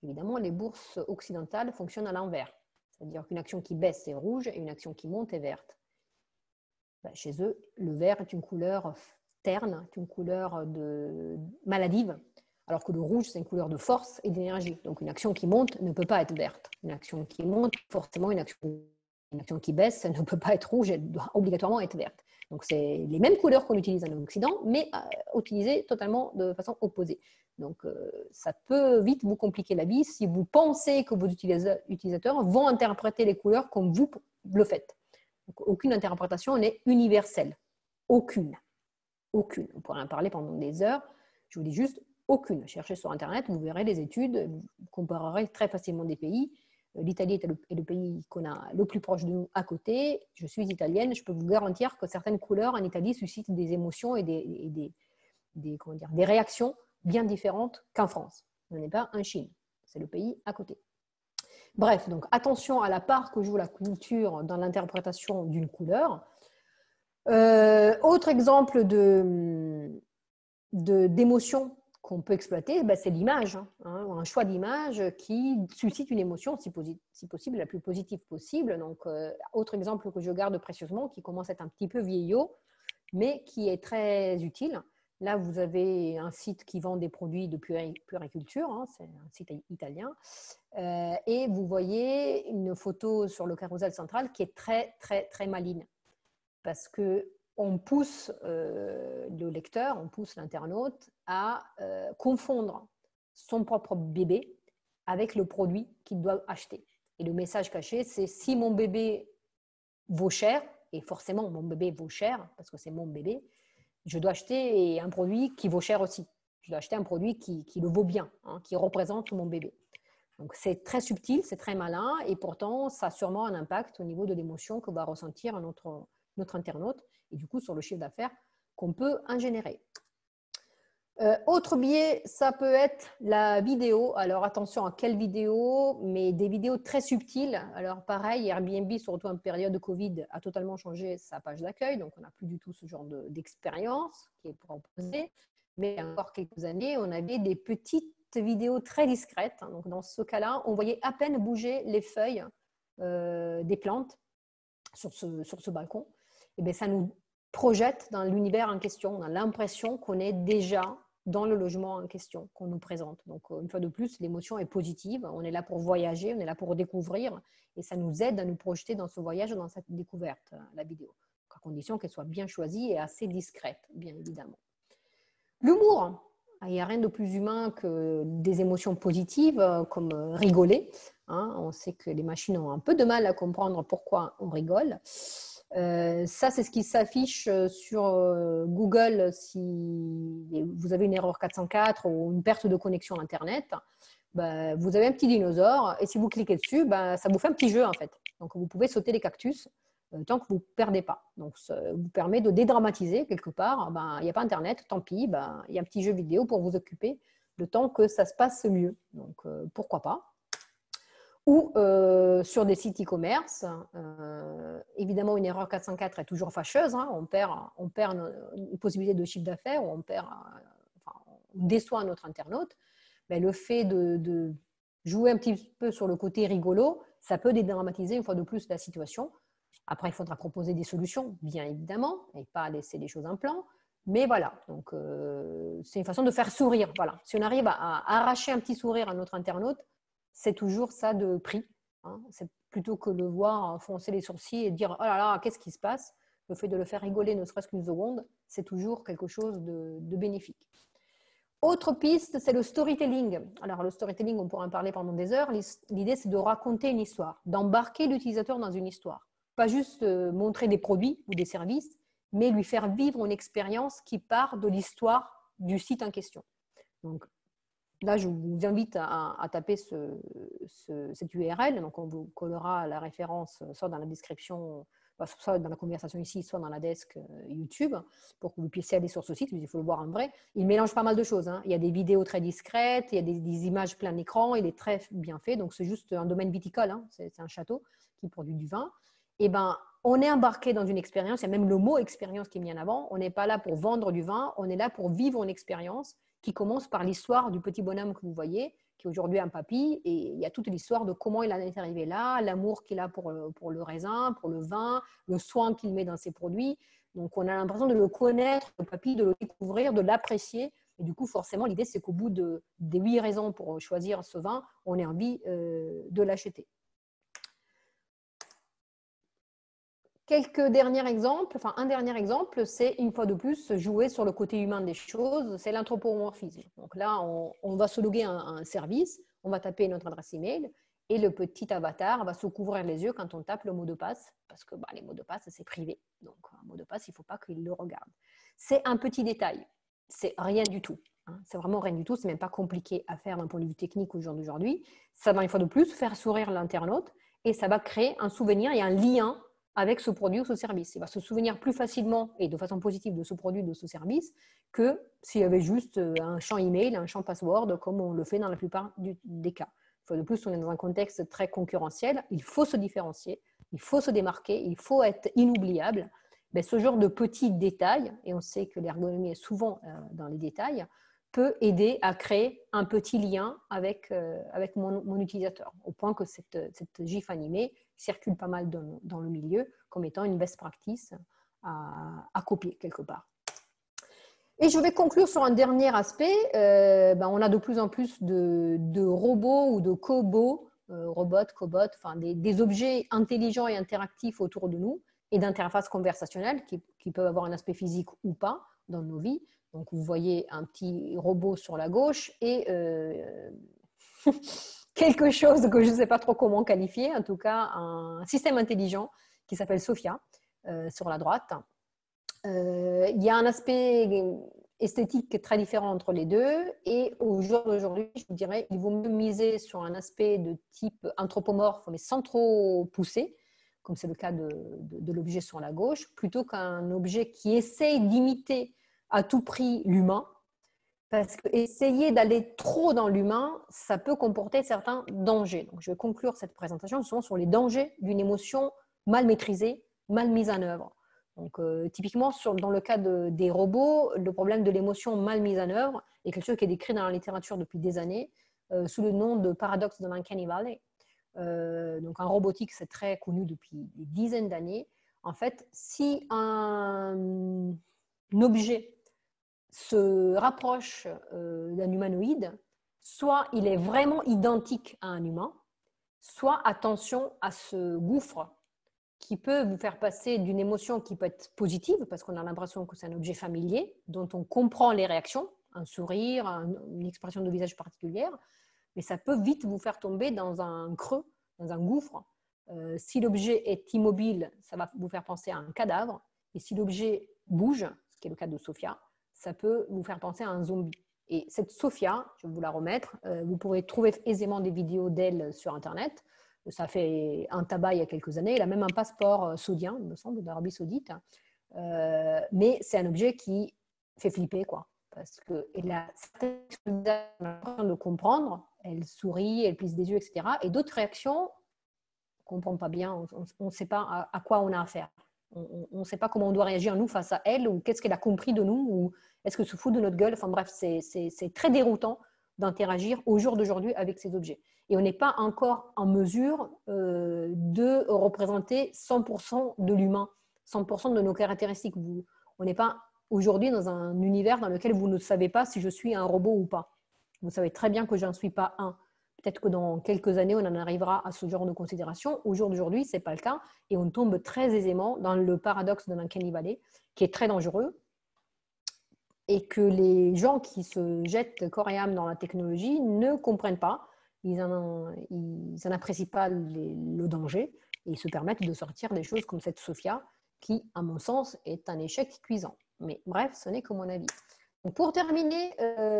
Évidemment, les bourses occidentales fonctionnent à l'envers. C'est-à-dire qu'une action qui baisse est rouge et une action qui monte est verte. Chez eux, le vert est une couleur terne, une couleur maladive, alors que le rouge, c'est une couleur de force et d'énergie. Donc, une action qui monte ne peut pas être verte. Une action qui monte, forcément, une action qui baisse ne peut pas être rouge, elle doit obligatoirement être verte. Donc, c'est les mêmes couleurs qu'on utilise en Occident, mais utilisées totalement de façon opposée. Donc, ça peut vite vous compliquer la vie si vous pensez que vos utilisateurs vont interpréter les couleurs comme vous le faites. Donc, aucune interprétation n'est universelle. Aucune. Aucune. On pourrait en parler pendant des heures. Je vous dis juste aucune. Cherchez sur Internet, vous verrez les études, vous comparerez très facilement des pays. L'Italie est le pays qu'on a le plus proche de nous à côté. Je suis italienne, je peux vous garantir que certaines couleurs en Italie suscitent des émotions et des réactions bien différentes qu'en France. On n'est pas en Chine, c'est le pays à côté. Bref, donc attention à la part que joue la culture dans l'interprétation d'une couleur. Autre exemple d'émotion qu'on peut exploiter, c'est l'image, un choix d'image qui suscite une émotion, si possible, la plus positive possible. Donc, autre exemple que je garde précieusement, qui commence à être un petit peu vieillot, mais qui est très utile. Là, vous avez un site qui vend des produits de puériculture, c'est un site italien, et vous voyez une photo sur le carrousel central qui est très, très, très maligne, parce qu'on pousse le lecteur, on pousse l'internaute à confondre son propre bébé avec le produit qu'il doit acheter. Et le message caché, c'est si mon bébé vaut cher, et forcément mon bébé vaut cher, parce que c'est mon bébé, je dois acheter un produit qui vaut cher aussi. Je dois acheter un produit qui le vaut bien, qui représente mon bébé. Donc, c'est très subtil, c'est très malin, et pourtant, ça a sûrement un impact au niveau de l'émotion que va ressentir notre internaute, et du coup, sur le chiffre d'affaires qu'on peut en générer. Autre biais, ça peut être la vidéo. Alors, attention à quelle vidéo, mais des vidéos très subtiles. Alors, pareil, Airbnb, surtout en période de Covid, a totalement changé sa page d'accueil. Donc, on n'a plus du tout ce genre d'expérience qui est proposée. Mais il y a encore quelques années, on avait des petites vidéos très discrètes. Donc, dans ce cas-là, on voyait à peine bouger les feuilles des plantes sur ce balcon. Et bien, ça nous projette dans l'univers en question. On a l'impression qu'on est déjà dans le logement en question qu'on nous présente. Donc, une fois de plus, l'émotion est positive. On est là pour voyager, on est là pour découvrir et ça nous aide à nous projeter dans ce voyage, dans cette découverte, la vidéo. À condition qu'elle soit bien choisie et assez discrète, bien évidemment. L'humour. Il n'y a rien de plus humain que des émotions positives comme rigoler. On sait que les machines ont un peu de mal à comprendre pourquoi on rigole. Ça, c'est ce qui s'affiche sur Google si vous avez une erreur 404 ou une perte de connexion Internet. Vous avez un petit dinosaure et si vous cliquez dessus, ça vous fait un petit jeu en fait. Donc, vous pouvez sauter les cactus tant que vous ne perdez pas. Donc, ça vous permet de dédramatiser quelque part. Il n'y a pas Internet, tant pis, il y a un petit jeu vidéo pour vous occuper le temps que ça se passe mieux. Donc, pourquoi pas. Ou sur des sites e-commerce. Évidemment, une erreur 404 est toujours fâcheuse. On perd une possibilité de chiffre d'affaires, on déçoit notre internaute. Mais le fait de jouer un petit peu sur le côté rigolo, ça peut dédramatiser une fois de plus la situation. Après, il faudra proposer des solutions, bien évidemment, et pas laisser les choses en plan. Mais voilà, donc c'est une façon de faire sourire. Voilà. Si on arrive à arracher un petit sourire à notre internaute, c'est toujours ça de prix. C'est plutôt que de voir froncer les sourcils et dire « Oh là là, qu'est-ce qui se passe ?» Le fait de le faire rigoler ne serait-ce qu'une seconde, c'est toujours quelque chose de bénéfique. Autre piste, c'est le storytelling. Alors, le storytelling, on pourra en parler pendant des heures. L'idée, c'est de raconter une histoire, d'embarquer l'utilisateur dans une histoire. Pas juste montrer des produits ou des services, mais lui faire vivre une expérience qui part de l'histoire du site en question. Donc, là, je vous invite à taper cette URL. Donc, on vous collera la référence soit dans la description, soit dans la conversation ici, soit dans la desk YouTube, pour que vous puissiez aller sur ce site. Il faut le voir en vrai. Il mélange pas mal de choses. Il y a des vidéos très discrètes, il y a des images plein écran. Il est très bien fait. Donc, c'est juste un domaine viticole. C'est un château qui produit du vin. Et ben, on est embarqué dans une expérience. Il y a même le mot expérience qui est mis en avant. On n'est pas là pour vendre du vin. On est là pour vivre une expérience qui commence par l'histoire du petit bonhomme que vous voyez, qui est aujourd'hui un papy, et il y a toute l'histoire de comment il en est arrivé là, l'amour qu'il a pour le raisin, pour le vin, le soin qu'il met dans ses produits. Donc, on a l'impression de le connaître, le papy, de le découvrir, de l'apprécier. Et du coup, forcément, l'idée, c'est qu'au bout des 8 raisons pour choisir ce vin, on ait envie de l'acheter. Un dernier exemple, c'est une fois de plus jouer sur le côté humain des choses, c'est l'anthropomorphisme. Donc là, on va se loguer un service, on va taper notre adresse email et le petit avatar va se couvrir les yeux quand on tape le mot de passe, parce que les mots de passe, c'est privé. Donc un mot de passe, il ne faut pas qu'il le regarde. C'est un petit détail, c'est rien du tout. C'est vraiment rien du tout, c'est même pas compliqué à faire d'un point de vue technique au jour d'aujourd'hui. Ça va une fois de plus faire sourire l'internaute et ça va créer un souvenir et un lien avec ce produit ou ce service. Il va se souvenir plus facilement et de façon positive de ce produit ou de ce service que s'il y avait juste un champ email, un champ password, comme on le fait dans la plupart des cas. Une fois de plus, on est dans un contexte très concurrentiel. Il faut se différencier, il faut se démarquer, il faut être inoubliable. Mais ce genre de petits détails, et on sait que l'ergonomie est souvent dans les détails, peut aider à créer un petit lien avec mon utilisateur, au point que cette GIF animée circule pas mal dans le milieu comme étant une best practice à copier quelque part. Et je vais conclure sur un dernier aspect. On a de plus en plus de robots ou de cobots, cobots, enfin des objets intelligents et interactifs autour de nous et d'interfaces conversationnelles qui peuvent avoir un aspect physique ou pas dans nos vies. Donc, vous voyez un petit robot sur la gauche et quelque chose que je ne sais pas trop comment qualifier, en tout cas un système intelligent qui s'appelle Sophia sur la droite. Il y a un aspect esthétique très différent entre les deux et au jour d'aujourd'hui, je vous dirais, il vaut mieux miser sur un aspect de type anthropomorphe mais sans trop pousser, comme c'est le cas de l'objet sur la gauche, plutôt qu'un objet qui essaye d'imiter à tout prix l'humain, parce qu'essayer d'aller trop dans l'humain, ça peut comporter certains dangers. Donc, je vais conclure cette présentation justement sur les dangers d'une émotion mal maîtrisée, mal mise en œuvre. Donc, typiquement, dans le cas des robots, le problème de l'émotion mal mise en œuvre est quelque chose qui est décrit dans la littérature depuis des années sous le nom de paradoxe de l'Uncanny Valley. Donc, en robotique, c'est très connu depuis des dizaines d'années. En fait, si un objet se rapproche d'un humanoïde, soit il est vraiment identique à un humain, soit attention à ce gouffre qui peut vous faire passer d'une émotion qui peut être positive, parce qu'on a l'impression que c'est un objet familier, dont on comprend les réactions, un sourire, une expression de visage particulière, mais ça peut vite vous faire tomber dans un creux, dans un gouffre. Si l'objet est immobile, ça va vous faire penser à un cadavre, et si l'objet bouge, ce qui est le cas de Sophia, ça peut vous faire penser à un zombie. Et cette Sophia, je vais vous la remettre, vous pourrez trouver aisément des vidéos d'elle sur Internet. Ça fait un tabac il y a quelques années. Elle a même un passeport saoudien, il me semble, d'Arabie Saoudite. Mais c'est un objet qui fait flipper, quoi. Parce qu'elle a l'impression de comprendre, elle sourit, elle plisse des yeux, etc. Et d'autres réactions, on ne comprend pas bien, on ne sait pas à quoi on a affaire. On ne sait pas comment on doit réagir nous face à elle, ou qu'est-ce qu'elle a compris de nous, ou est-ce qu'elle se fout de notre gueule. Enfin bref, c'est très déroutant d'interagir au jour d'aujourd'hui avec ces objets. Et on n'est pas encore en mesure de représenter 100% de l'humain, 100% de nos caractéristiques. On n'est pas aujourd'hui dans un univers dans lequel vous ne savez pas si je suis un robot ou pas. Vous savez très bien que je n'en suis pas un. Peut-être que dans quelques années, on en arrivera à ce genre de considération. Au jour d'aujourd'hui, ce n'est pas le cas. Et on tombe très aisément dans le paradoxe de l'Uncanny Valley, qui est très dangereux. et que les gens qui se jettent corps et âme dans la technologie ne comprennent pas, ils n'en apprécient pas le danger et ils se permettent de sortir des choses comme cette Sophia qui, à mon sens, est un échec cuisant. Mais bref, ce n'est que mon avis. Donc, pour terminer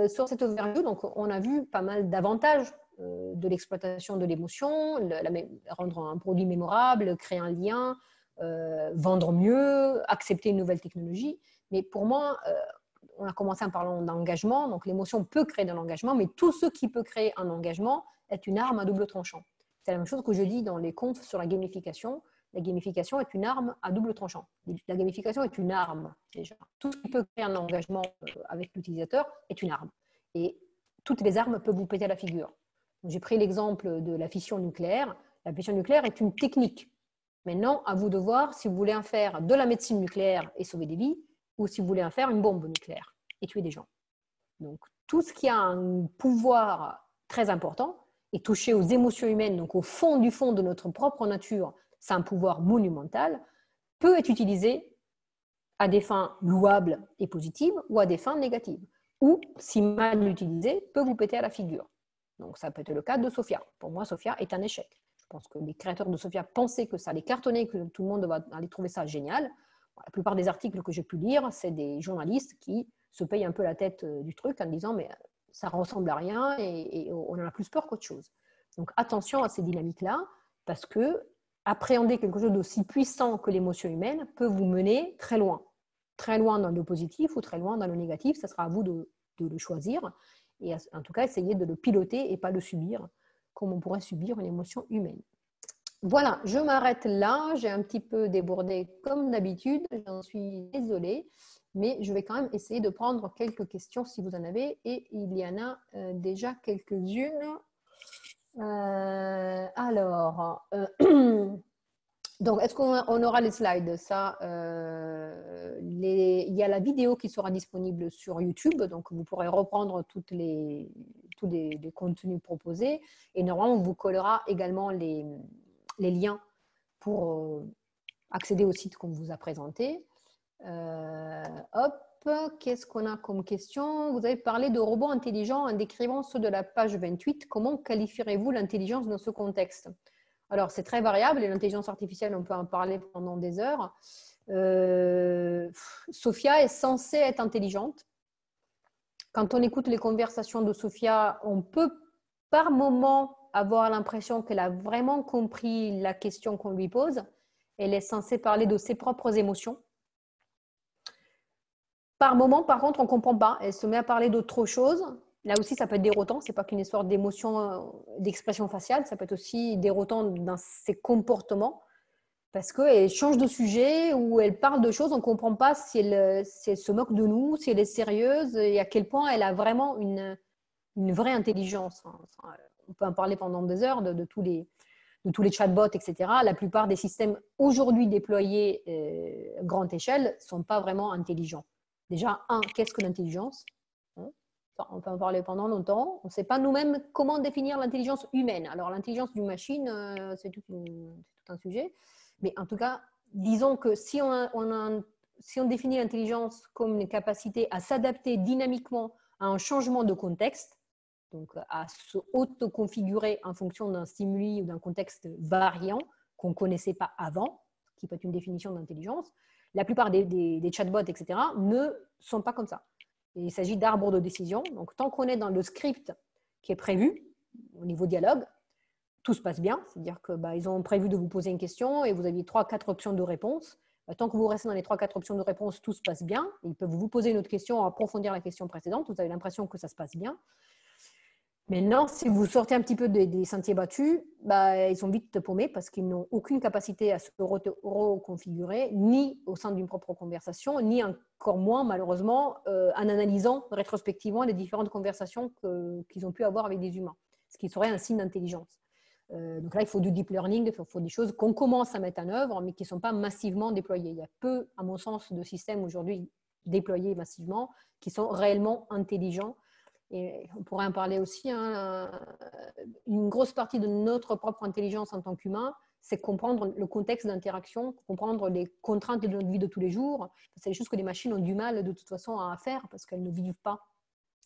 sur cette overview, donc, on a vu pas mal d'avantages de l'exploitation de l'émotion, rendre un produit mémorable, créer un lien, vendre mieux, accepter une nouvelle technologie. Mais pour moi, on a commencé en parlant d'engagement, donc l'émotion peut créer de l'engagement, mais tout ce qui peut créer un engagement est une arme à double tranchant. C'est la même chose que je dis dans les contes sur la gamification. La gamification est une arme à double tranchant. La gamification est une arme, déjà. Tout ce qui peut créer un engagement avec l'utilisateur est une arme. Et toutes les armes peuvent vous péter à la figure. J'ai pris l'exemple de la fission nucléaire. La fission nucléaire est une technique. Maintenant, à vous de voir si vous voulez en faire de la médecine nucléaire et sauver des vies, ou si vous voulez en faire une bombe nucléaire et tuer des gens. Donc, tout ce qui a un pouvoir très important et toucher aux émotions humaines, donc au fond du fond de notre propre nature, c'est un pouvoir monumental, peut être utilisé à des fins louables et positives ou à des fins négatives. Ou, si mal utilisé, peut vous péter à la figure. Donc, ça peut être le cas de Sophia. Pour moi, Sophia est un échec. Je pense que les créateurs de Sophia pensaient que ça allait cartonner, que tout le monde va aller trouver ça génial. La plupart des articles que j'ai pu lire, c'est des journalistes qui se payent un peu la tête du truc en disant mais ça ressemble à rien et on en a plus peur qu'autre chose. Donc attention à ces dynamiques-là parce que appréhender quelque chose d'aussi puissant que l'émotion humaine peut vous mener très loin dans le positif ou très loin dans le négatif. Ça sera à vous de le choisir et en tout cas essayer de le piloter et pas le subir comme on pourrait subir une émotion humaine. Voilà, je m'arrête là. J'ai un petit peu débordé comme d'habitude. J'en suis désolée, mais je vais quand même essayer de prendre quelques questions si vous en avez. Et il y en a déjà quelques-unes. Donc, est-ce qu'on aura les slides? Ça, il y a la vidéo qui sera disponible sur YouTube. Donc, vous pourrez reprendre tous les contenus proposés. Et normalement, on vous collera également les liens pour accéder au site qu'on vous a présenté. Qu'est-ce qu'on a comme question? Vous avez parlé de robots intelligents en décrivant ceux de la page 28. Comment qualifierez-vous l'intelligence dans ce contexte? Alors, c'est très variable et l'intelligence artificielle, on peut en parler pendant des heures. Sophia est censée être intelligente. Quand on écoute les conversations de Sophia, on peut par moment avoir l'impression qu'elle a vraiment compris la question qu'on lui pose. Elle est censée parler de ses propres émotions. Par moment, par contre, on ne comprend pas. Elle se met à parler d'autre chose. Là aussi, ça peut être déroutant. Ce n'est pas qu'une histoire d'émotion, d'expression faciale. Ça peut être aussi déroutant dans ses comportements parce qu'elle change de sujet ou elle parle de choses. On ne comprend pas si elle se moque de nous, si elle est sérieuse et à quel point elle a vraiment une vraie intelligence. On peut en parler pendant des heures de tous les chatbots, etc. La plupart des systèmes aujourd'hui déployés à grande échelle ne sont pas vraiment intelligents. Déjà, qu'est-ce que l'intelligence? On peut en parler pendant longtemps. On ne sait pas nous-mêmes comment définir l'intelligence humaine. Alors, l'intelligence d'une machine, c'est tout un sujet. Mais en tout cas, disons que si on définit l'intelligence comme une capacité à s'adapter dynamiquement à un changement de contexte, donc à se auto-configurer en fonction d'un stimuli ou d'un contexte variant qu'on ne connaissait pas avant, qui peut être une définition d'intelligence, la plupart des chatbots, etc., ne sont pas comme ça. Il s'agit d'arbres de décision. Donc, tant qu'on est dans le script qui est prévu au niveau dialogue, tout se passe bien. C'est-à-dire qu'ils ont prévu de vous poser une question et vous aviez 3-4 options de réponse. Tant que vous restez dans les 3-4 options de réponse, tout se passe bien. Ils peuvent vous poser une autre question, approfondir la question précédente. Vous avez l'impression que ça se passe bien. Maintenant, si vous sortez un petit peu des sentiers battus, ils sont vite paumés parce qu'ils n'ont aucune capacité à se reconfigurer, ni au sein d'une propre conversation, ni encore moins, malheureusement, en analysant rétrospectivement les différentes conversations qu'ils ont pu avoir avec des humains, ce qui serait un signe d'intelligence. Donc là, il faut du deep learning, il faut des choses qu'on commence à mettre en œuvre, mais qui ne sont pas massivement déployées. Il y a peu, à mon sens, de systèmes aujourd'hui déployés massivement qui sont réellement intelligents. Et on pourrait en parler aussi, une grosse partie de notre propre intelligence en tant qu'humain c'est comprendre le contexte d'interaction, comprendre les contraintes de notre vie de tous les jours. C'est des choses que les machines ont du mal de toute façon à faire parce qu'elles ne vivent pas,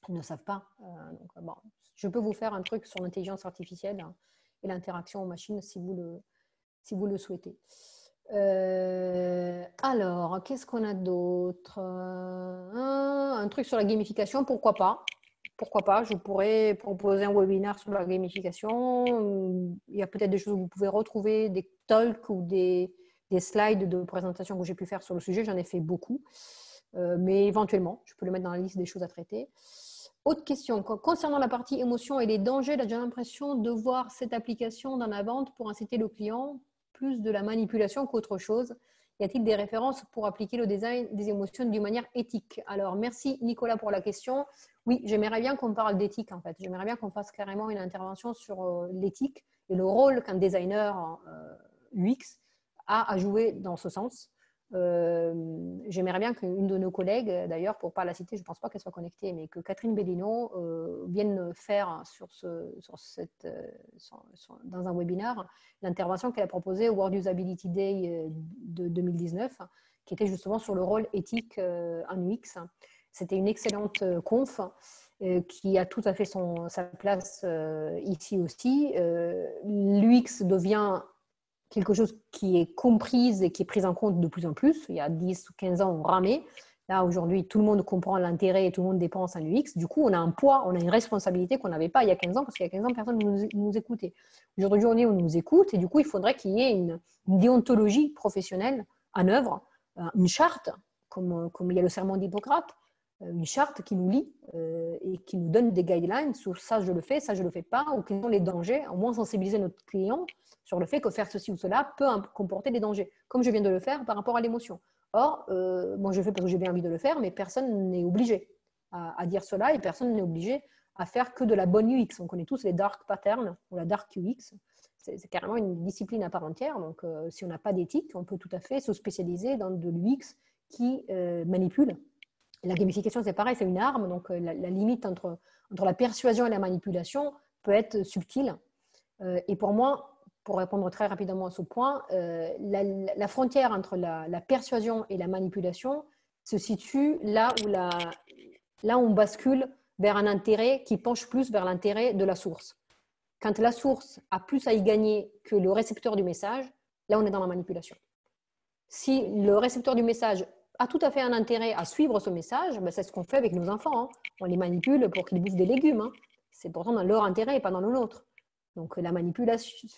elles ne savent pas. Donc, bon, je peux vous faire un truc sur l'intelligence artificielle et l'interaction aux machines si vous le souhaitez. Alors, qu'est-ce qu'on a d'autre? Un truc sur la gamification, pourquoi pas? Pourquoi pas? Je pourrais proposer un webinaire sur la gamification. Il y a peut-être des choses où vous pouvez retrouver des talks ou des slides de présentation que j'ai pu faire sur le sujet. J'en ai fait beaucoup. Mais éventuellement, je peux le mettre dans la liste des choses à traiter. Autre question, concernant la partie émotion et les dangers, j'ai l'impression de voir cette application dans la vente pour inciter le client plus de la manipulation qu'autre chose. Y a-t-il des références pour appliquer le design des émotions d'une manière éthique? Alors, merci Nicolas pour la question. Oui, j'aimerais bien qu'on parle d'éthique en fait. J'aimerais bien qu'on fasse carrément une intervention sur l'éthique et le rôle qu'un designer UX a à jouer dans ce sens. J'aimerais bien qu'une de nos collègues, d'ailleurs, pour ne pas la citer, je ne pense pas qu'elle soit connectée, mais que Catherine Bellino vienne faire dans un webinaire l'intervention qu'elle a proposée au World Usability Day de 2019, qui était justement sur le rôle éthique en UX. C'était une excellente conf qui a tout à fait sa place ici aussi. L'UX devient quelque chose qui est comprise et qui est prise en compte de plus en plus. Il y a 10 ou 15 ans, on ramait. Là, aujourd'hui, tout le monde comprend l'intérêt et tout le monde dépense en UX. Du coup, on a un poids, on a une responsabilité qu'on n'avait pas il y a 15 ans, parce qu'il y a 15 ans, personne ne nous écoutait. Aujourd'hui, on nous écoute et du coup, il faudrait qu'il y ait une déontologie professionnelle en œuvre, une charte, comme il y a le serment d'Hippocrate, une charte qui nous lie et qui nous donne des guidelines sur ça je le fais, ça je ne le fais pas, ou quels sont les dangers, au moins sensibiliser notre client sur le fait que faire ceci ou cela peut comporter des dangers, comme je viens de le faire par rapport à l'émotion. Or, moi je le fais parce que j'ai bien envie de le faire, mais personne n'est obligé à dire cela et personne n'est obligé à faire que de la bonne UX. On connaît tous les dark patterns ou la dark UX. C'est carrément une discipline à part entière. Donc, si on n'a pas d'éthique, on peut tout à fait se spécialiser dans de l'UX qui manipule. La gamification, c'est pareil, c'est une arme. Donc, la limite entre la persuasion et la manipulation peut être subtile. Et pour moi, pour répondre très rapidement à ce point, la frontière entre la persuasion et la manipulation se situe là où on bascule vers un intérêt qui penche plus vers l'intérêt de la source. Quand la source a plus à y gagner que le récepteur du message, là, on est dans la manipulation. Si le récepteur du message a tout à fait un intérêt à suivre ce message, ben c'est ce qu'on fait avec nos enfants. Hein. On les manipule pour qu'ils bouffent des légumes. Hein. C'est pourtant dans leur intérêt et pas dans le nôtre. Donc la manipulation,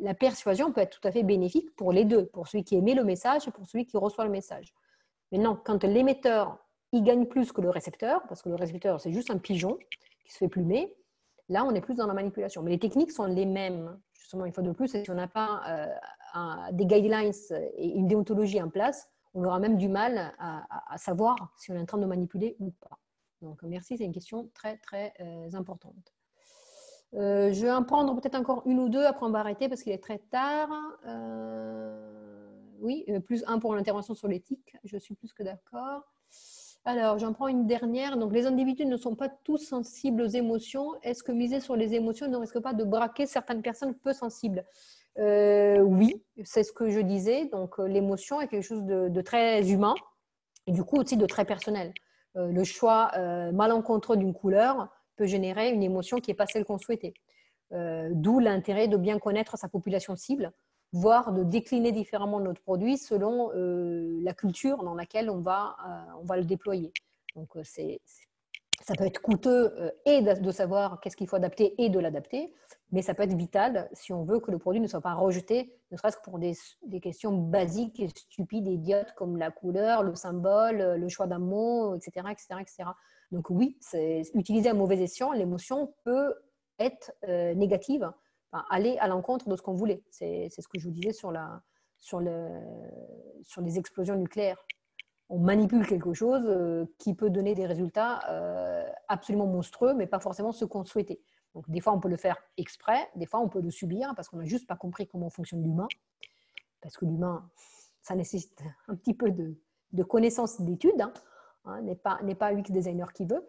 la persuasion peut être tout à fait bénéfique pour les deux, pour celui qui émet le message et pour celui qui reçoit le message. Maintenant, quand l'émetteur y gagne plus que le récepteur, parce que le récepteur c'est juste un pigeon qui se fait plumer, là on est plus dans la manipulation. Mais les techniques sont les mêmes. Justement, une fois de plus, si on n'a pas des guidelines et une déontologie en place, on aura même du mal à savoir si on est en train de manipuler ou pas. Donc merci, c'est une question très très importante. Je vais en prendre peut-être encore une ou deux, après on va arrêter parce qu'il est très tard. Oui, plus un pour l'intervention sur l'éthique, je suis plus que d'accord. Alors, j'en prends une dernière. Donc, les individus ne sont pas tous sensibles aux émotions. Est-ce que miser sur les émotions ne risque pas de braquer certaines personnes peu sensibles? Oui, c'est ce que je disais. Donc, l'émotion est quelque chose de très humain et du coup aussi de très personnel. Le choix malencontreux d'une couleur peut générer une émotion qui n'est pas celle qu'on souhaitait. D'où l'intérêt de bien connaître sa population cible, voire de décliner différemment notre produit selon la culture dans laquelle on va le déployer. Donc, ça peut être coûteux et de savoir qu'est-ce qu'il faut adapter et de l'adapter, mais ça peut être vital si on veut que le produit ne soit pas rejeté, ne serait-ce que pour des questions basiques et stupides et idiotes comme la couleur, le symbole, le choix d'un mot, etc., etc., etc. Donc oui, utiliser à mauvais escient, l'émotion peut être négative, enfin, aller à l'encontre de ce qu'on voulait. C'est ce que je vous disais sur les explosions nucléaires. On manipule quelque chose qui peut donner des résultats absolument monstrueux, mais pas forcément ce qu'on souhaitait. Donc, des fois, on peut le faire exprès, des fois, on peut le subir parce qu'on n'a juste pas compris comment fonctionne l'humain. Parce que l'humain, ça nécessite un petit peu de connaissance, d'études. N'est pas UX designer qui veut.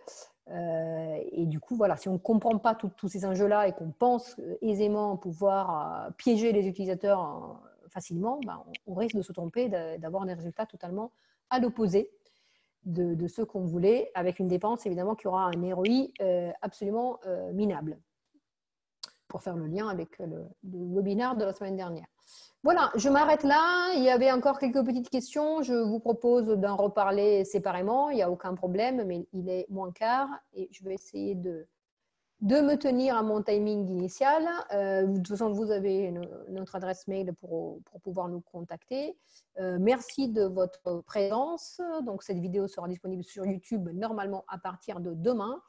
Et du coup, voilà, si on ne comprend pas tous ces enjeux-là et qu'on pense aisément pouvoir piéger les utilisateurs facilement, ben, on risque de se tromper, d'avoir des résultats totalement à l'opposé de ce qu'on voulait, avec une dépense évidemment qui aura un ROI absolument minable, pour faire le lien avec le webinaire de la semaine dernière. Voilà, je m'arrête là. Il y avait encore quelques petites questions. Je vous propose d'en reparler séparément. Il n'y a aucun problème, mais il est moins quart et je vais essayer de me tenir à mon timing initial. De toute façon, vous avez notre adresse mail pour pouvoir nous contacter. Merci de votre présence. Donc, cette vidéo sera disponible sur YouTube normalement à partir de demain.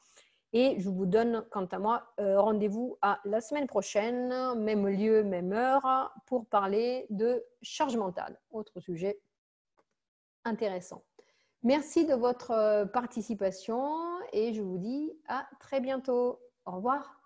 Et je vous donne, quant à moi, rendez-vous à la semaine prochaine, même lieu, même heure, pour parler de charge mentale. Autre sujet intéressant. Merci de votre participation et je vous dis à très bientôt. Au revoir.